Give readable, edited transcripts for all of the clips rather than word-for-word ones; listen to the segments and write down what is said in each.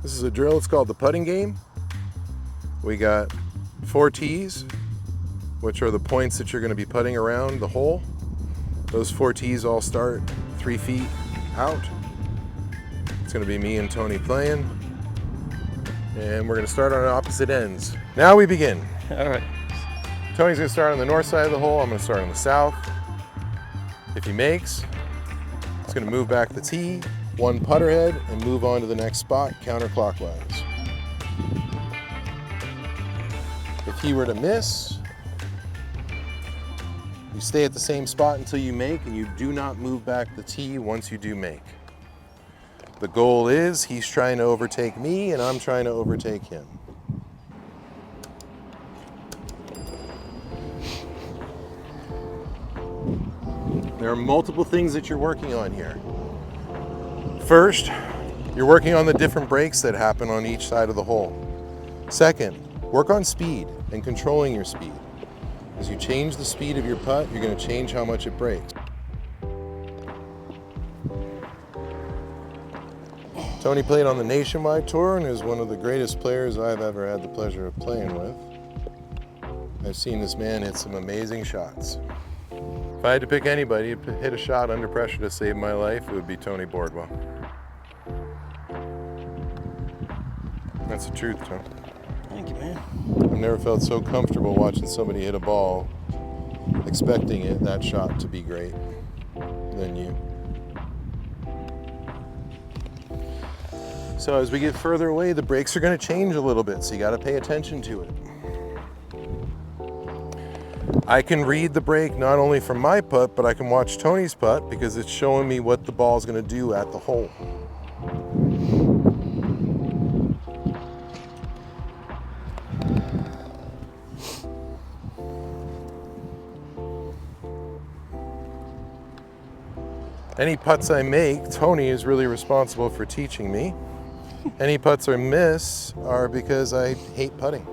This is a drill, it's called the putting game. We got 4 tees, which are the points that you're going to be putting around the hole. Those 4 tees all start 3 feet out. It's going to be me and Tony playing. And we're going to start on opposite ends. Now we begin. All right. Tony's going to start on the north side of the hole. I'm going to start on the south. If he makes, he's going to move back the tee, 1 putter head, and move on to the next spot counterclockwise. If he were to miss, you stay at the same spot until you make, and you do not move back the tee once you do make. The goal is he's trying to overtake me and I'm trying to overtake him. There are multiple things that you're working on here. First, you're working on the different breaks that happen on each side of the hole. Second, work on speed and controlling your speed. As you change the speed of your putt, you're going to change how much it breaks. Tony played on the Nationwide Tour and is one of the greatest players I've ever had the pleasure of playing with. I've seen this man hit some amazing shots. If I had to pick anybody to hit a shot under pressure to save my life, it would be Tony Bordwell. That's the truth, Tony. Thank you, man. I've never felt so comfortable watching somebody hit a ball, expecting that shot to be great, than you. So as we get further away, the breaks are going to change a little bit, so you got to pay attention to it. I can read the break not only from my putt, but I can watch Tony's putt because it's showing me what the ball is going to do at the hole. Any putts I make, Tony is really responsible for teaching me. Any putts I miss are because I hate putting.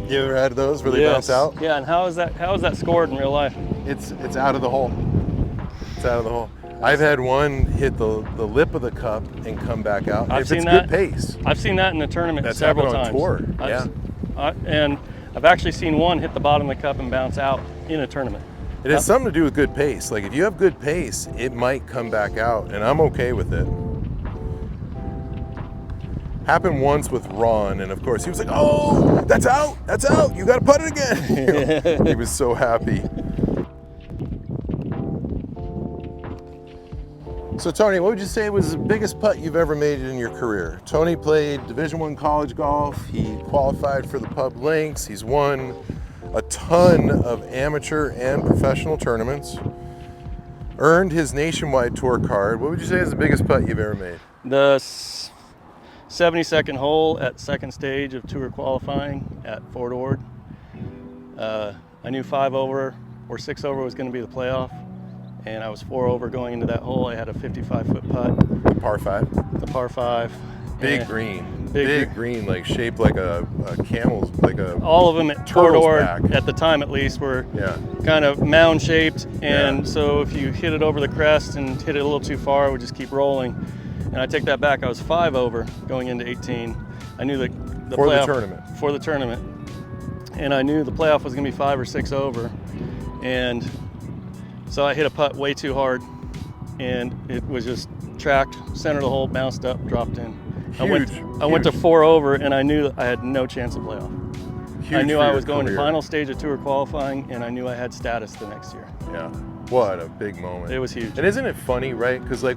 You ever had those where they bounce out? Yeah, and how is that scored in real life? It's out of the hole. It's out of the hole. I've had one hit the lip of the cup and come back out. I've if seen it's that. good pace. I've seen that in the tournament That's several happened times. on tour. And I've actually seen one hit the bottom of the cup and bounce out in a tournament. It has something to do with good pace. Like if you have good pace, it might come back out, and I'm okay with it. Happened once with Ron, and of course he was like, "Oh, that's out! That's out! You got to putt it again!" He was so happy. So Tony, what would you say was the biggest putt you've ever made in your career? Tony played Division I college golf. He qualified for the Pub Links. He's won a ton of amateur and professional tournaments. Earned his Nationwide Tour card. What would you say is the biggest putt you've ever made? The 72nd hole at second stage of tour qualifying at Fort Ord. I knew 5 over or 6 over was going to be the playoff, and I was 4 over going into that hole. I had a 55-foot putt. The par 5? The par 5. Big green. Big green, like shaped like a camel's, like a all of them at Fort Ord, back. at the time at least, were kind of mound shaped, and so if you hit it over the crest and hit it a little too far, it would just keep rolling. And I take that back, I was 5 over going into 18. I knew the playoff for the tournament, and I knew the playoff was going to be 5 or 6 over, and so I hit a putt way too hard, and it was just tracked, center of the hole, bounced up, dropped in. I went to 4 over, and I knew that I had no chance of playoff. I knew I was going to final stage of tour qualifying, and I knew I had status the next year. Yeah, what a big moment. It was huge. And isn't it funny, right? Because like,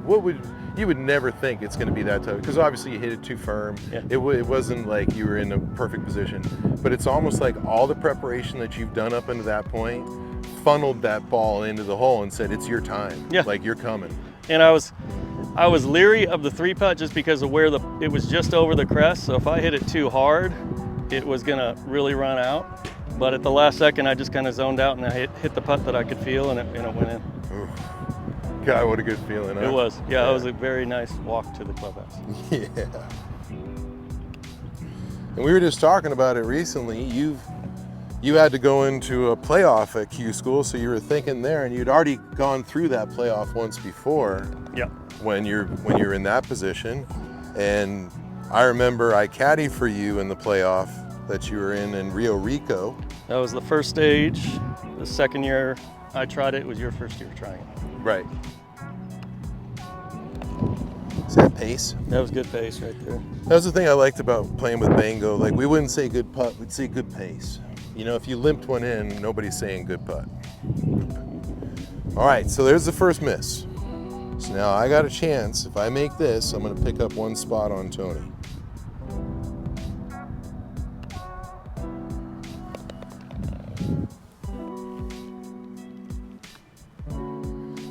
you would never think it's going to be that tough, because obviously you hit it too firm. Yeah. It wasn't like you were in a perfect position, but it's almost like all the preparation that you've done up into that point funneled that ball into the hole and said, it's your time. Yeah. Like, you're coming. And I was leery of the 3-putt just because of where it was just over the crest. So if I hit it too hard, it was gonna really run out. But at the last second, I just kind of zoned out and I hit the putt that I could feel, and it went in. Ooh. God, what a good feeling, huh? It was. Yeah, it was a very nice walk to the clubhouse. Yeah. And we were just talking about it recently. You've you had to go into a playoff at Q School, so you were thinking there, and you'd already gone through that playoff once before. Yeah. When you're in that position, and I remember I caddied for you in the playoff that you were in Rio Rico. That was the first stage. The second year I tried it was your first year trying it. Right. Is that pace? That was good pace right there. That was the thing I liked about playing with Bango. Like, we wouldn't say good putt, we'd say good pace. You know, if you limped one in, nobody's saying good putt. All right, so there's the first miss. So now I got a chance. If I make this, I'm going to pick up one spot on Tony.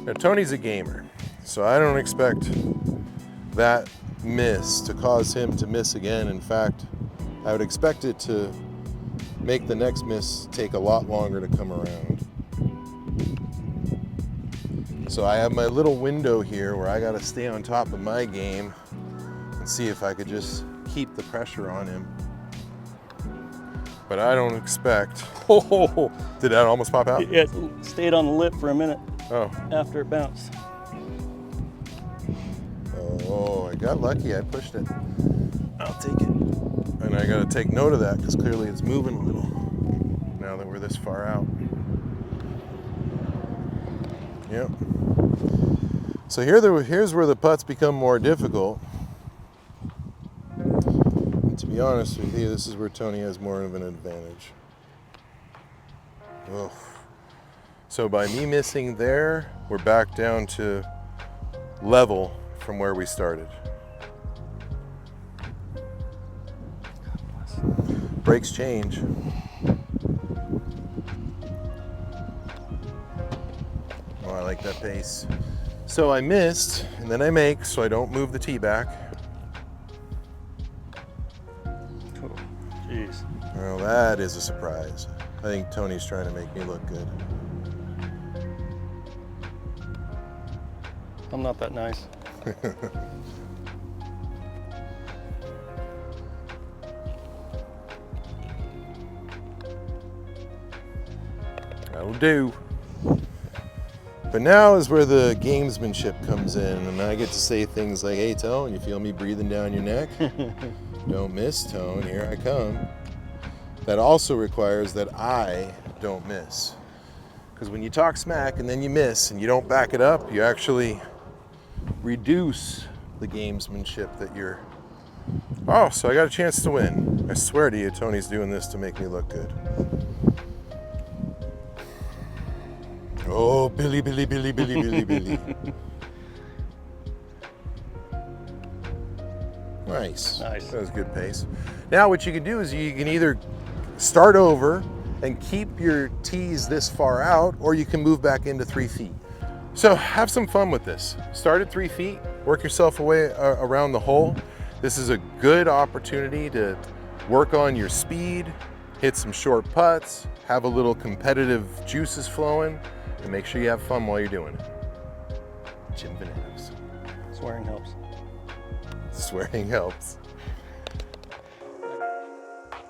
Now, Tony's a gamer, so I don't expect that miss to cause him to miss again. In fact, I would expect it to make the next miss take a lot longer to come around. So I have my little window here where I got to stay on top of my game and see if I could just keep the pressure on him. But I don't expect. Oh, did that almost pop out? It stayed on the lip for a minute. Oh. After it bounced. Oh, I got lucky. I pushed it. I'll take it. And I got to take note of that because clearly it's moving a little now that we're this far out. Yep. So here's where the putts become more difficult. And to be honest with you, this is where Tony has more of an advantage. Oh. So by me missing there, we're back down to level from where we started. Brakes change. Oh, I like that pace. So I missed, and then I make, so I don't move the tee back. Oh, jeez. Well, that is a surprise. I think Tony's trying to make me look good. I'm not that nice. That'll do. But now is where the gamesmanship comes in, and I get to say things like, "Hey, Tone, you feel me breathing down your neck? Don't miss, Tone, here I come." That also requires that I don't miss. Because when you talk smack and then you miss and you don't back it up, you actually reduce the gamesmanship that you're... Oh, so I got a chance to win. I swear to you, Tony's doing this to make me look good. Oh, Billy, Billy, Billy, Billy, Billy, Billy. Nice. Nice. That was good pace. Now what you can do is you can either start over and keep your tees this far out, or you can move back into 3 feet. So have some fun with this. Start at 3 feet, work yourself away around the hole. This is a good opportunity to work on your speed, hit some short putts, have a little competitive juices flowing, and make sure you have fun while you're doing it. Jim Venetos. Swearing helps. Swearing helps.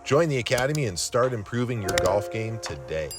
Join the Academy and start improving your golf game today.